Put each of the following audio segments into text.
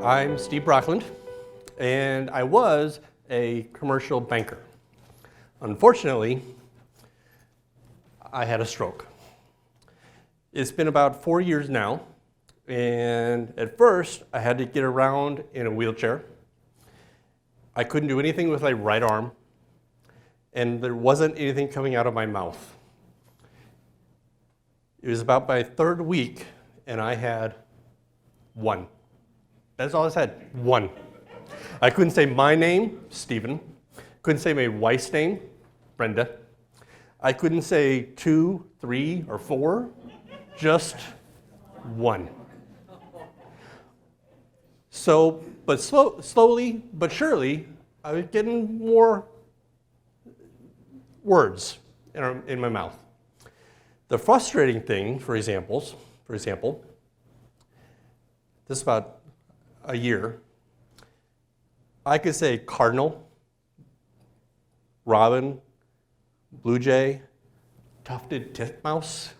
I'm Steve Brockland, and I was a commercial banker. Unfortunately, I had a stroke. It's been about 4 years now, and at first I had to get around in a wheelchair. I couldn't do anything with my right arm, and there wasn't anything coming out of my mouth. It was about my third week, and I had one. That's all I said, one. I couldn't say my name, Stephen. Couldn't say my wife's name, Brenda. I couldn't say 2, 3, or 4, just one. So, but slowly but surely, I was getting more words in my mouth. The frustrating thing, for example, this is about a year, I could say cardinal, robin, blue jay, tufted titmouse,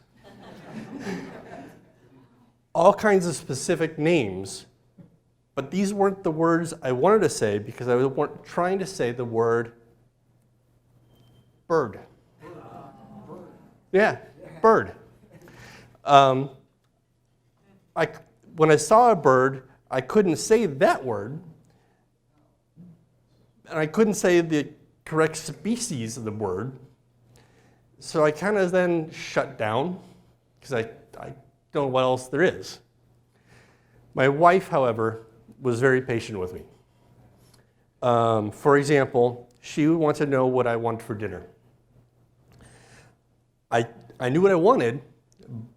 all kinds of specific names, but these weren't the words I wanted to say because I was trying to say the word bird. Yeah, bird. When I saw a bird, I couldn't say that word, and I couldn't say the correct species of the word, so I kind of then shut down, because I don't know what else there is. My wife, however, was very patient with me. For example, she wanted to know what I wanted for dinner. I knew what I wanted,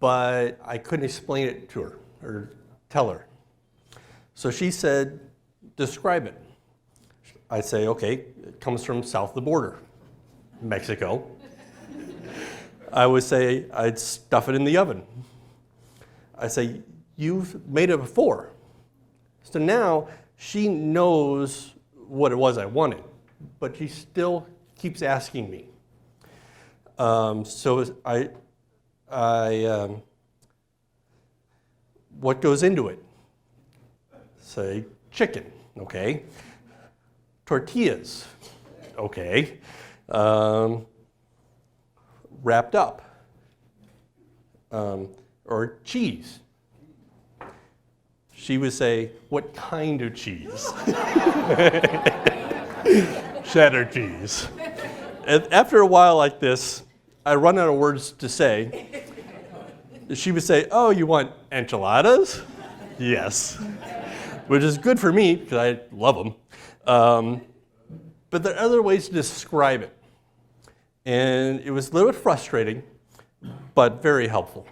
but I couldn't explain it to her or tell her. So she said, describe it. I'd say, okay, it comes from south of the border, Mexico. I would say, I'd stuff it in the oven. I'd say, you've made it before. So now she knows what it was I wanted, but she still keeps asking me. What goes into it? Say chicken, okay. Tortillas, okay. Wrapped up, or cheese. She would say, what kind of cheese? Cheddar cheese. After a while like this, I run out of words to say. She would say, oh, you want enchiladas? Yes. Which is good for me, because I love them. But there are other ways to describe it. And it was a little bit frustrating, but very helpful.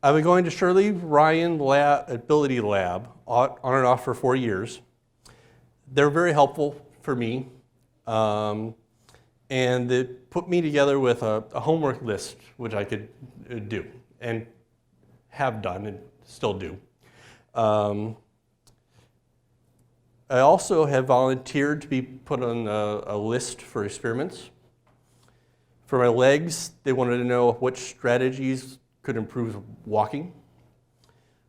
I've been going to Shirley Ryan Ability Lab on and off for 4 years. They're very helpful for me. And they put me together with a homework list, which I could do and have done and still do. I also have volunteered to be put on a list for experiments. For my legs, they wanted to know what strategies could improve walking.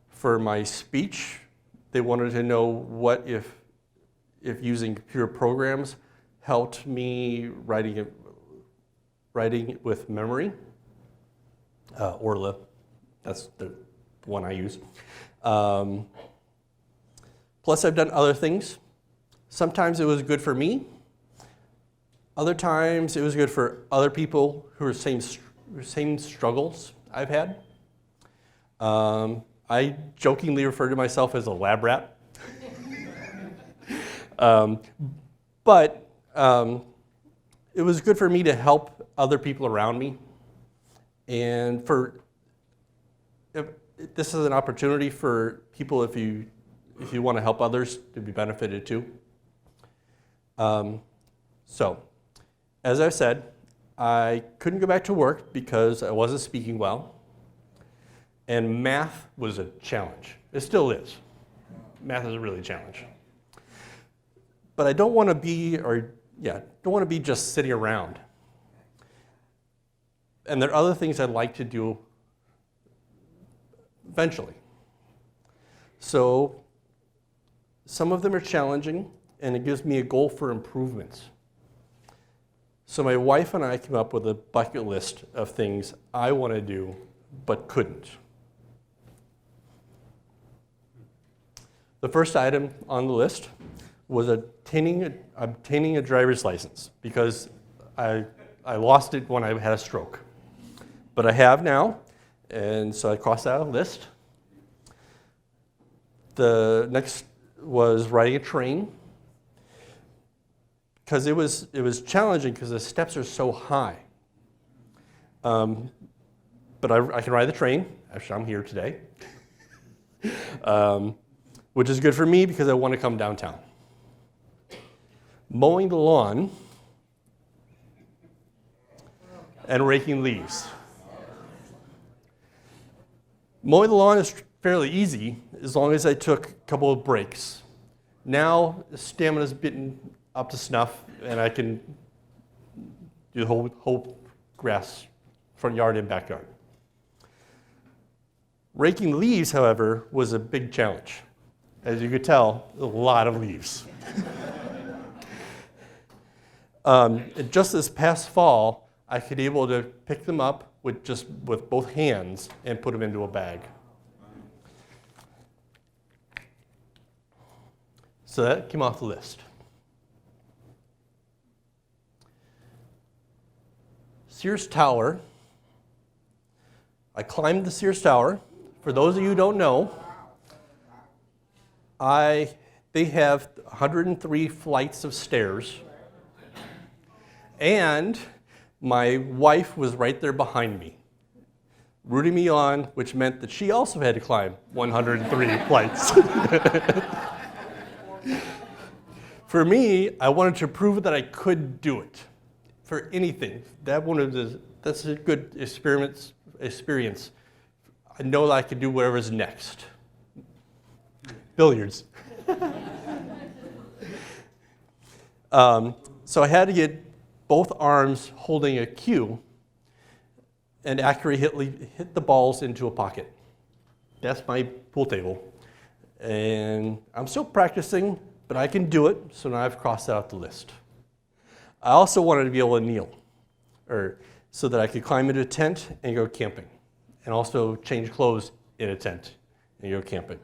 For my speech, they wanted to know what if using computer programs helped me writing with memory. Orla, that's the one I use. Plus, I've done other things. Sometimes it was good for me. Other times, it was good for other people who are same struggles I've had. I jokingly refer to myself as a lab rat. But it was good for me to help other people around me. And this is an opportunity for people if you want to help others to be benefited too. So, as I said, I couldn't go back to work because I wasn't speaking well. And math was a challenge. It still is. Math is a really challenge. But I don't want to be, just sitting around. And there are other things I'd like to do eventually. So Some of them are challenging, and it gives me a goal for improvements. So my wife and I came up with a bucket list of things I want to do but couldn't. The first item on the list was obtaining a driver's license, because I lost it when I had a stroke. But I have now, and so I crossed that out of the list. The next was riding a train, because it was challenging because the steps are so high. But I can ride the train. Actually, I'm here today. Which is good for me because I want to come downtown. Mowing the lawn and raking leaves. Mowing the lawn is fairly easy as long as I took a couple of breaks. Now, the stamina's bitten up to snuff, and I can do the whole grass, front yard and backyard. Raking leaves, however, was a big challenge. As you could tell, a lot of leaves. Just this past fall, I could be able to pick them up with both hands and put them into a bag. So that came off the list. Sears Tower. I climbed the Sears Tower. For those of you who don't know, they have 103 flights of stairs, and my wife was right there behind me, rooting me on, which meant that she also had to climb 103 flights. For me, I wanted to prove that I could do it for anything. That's a good experience. I know that I could do whatever's next. Billiards. So I had to get both arms holding a cue and accurately hit the balls into a pocket. That's my pool table. And I'm still practicing, but I can do it, so now I've crossed that off the list. I also wanted to be able to kneel, so that I could climb into a tent and go camping, and also change clothes in a tent and go camping.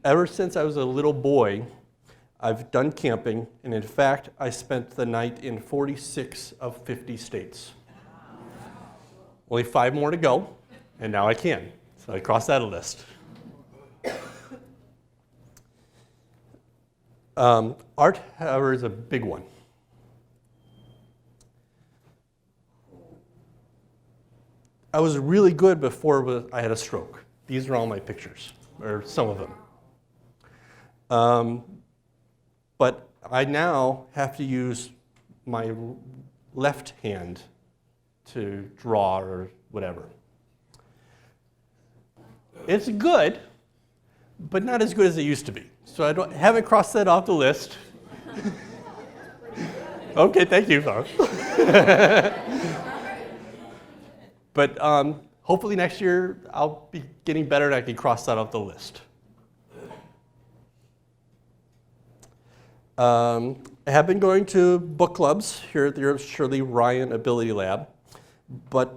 Ever since I was a little boy, I've done camping, and in fact, I spent the night in 46 of 50 states. Only 5 more to go, and now I can. So I crossed that list. Art, however, is a big one. I was really good before I had a stroke. These are all my pictures, or some of them. But I now have to use my left hand to draw or whatever. It's good, but not as good as it used to be. So I haven't crossed that off the list. Okay, thank you, Laura. But hopefully next year I'll be getting better and I can cross that off the list. I have been going to book clubs here at the Shirley Ryan Ability Lab, but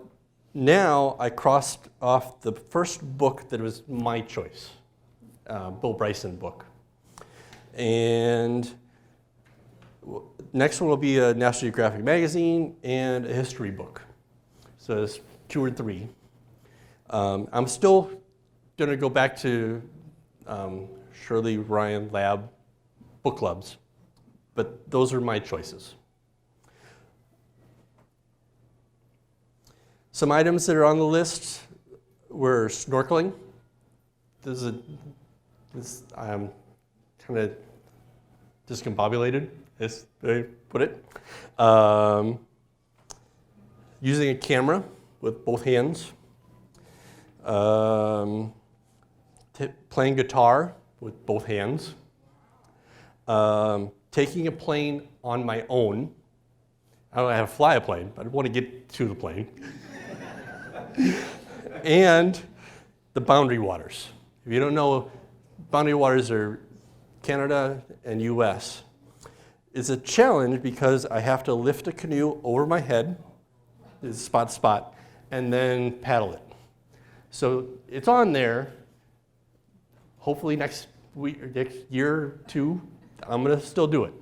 now I crossed off the first book that was my choice, Bill Bryson book. And next one will be a National Geographic magazine and a history book. So there's 2 or 3. I'm still going to go back to Shirley Ryan Lab book clubs, but those are my choices. Some items that are on the list were snorkeling. I'm kind of discombobulated, as they put it. Using a camera with both hands. Playing guitar with both hands. Taking a plane on my own. I don't know how to fly a plane, but I want to get to the plane. And the boundary waters. If you don't know, boundary waters are Canada and US. It's a challenge because I have to lift a canoe over my head, spot to spot, and then paddle it. So it's on there. Hopefully next week or next year or two, I'm gonna still do it.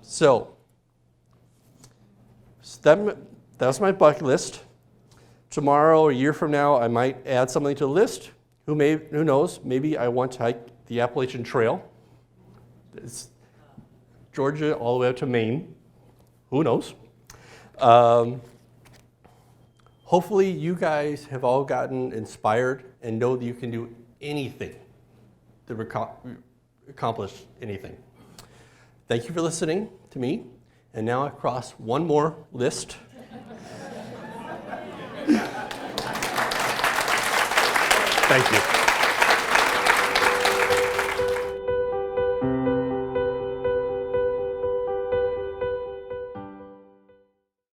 So that's my bucket list. Tomorrow or a year from now, I might add something to the list. Who knows? Maybe I want to hike the Appalachian Trail. It's Georgia all the way up to Maine. Who knows? Hopefully you guys have all gotten inspired and know that you can do anything to accomplish anything. Thank you for listening to me. And now I cross one more list. Thank you.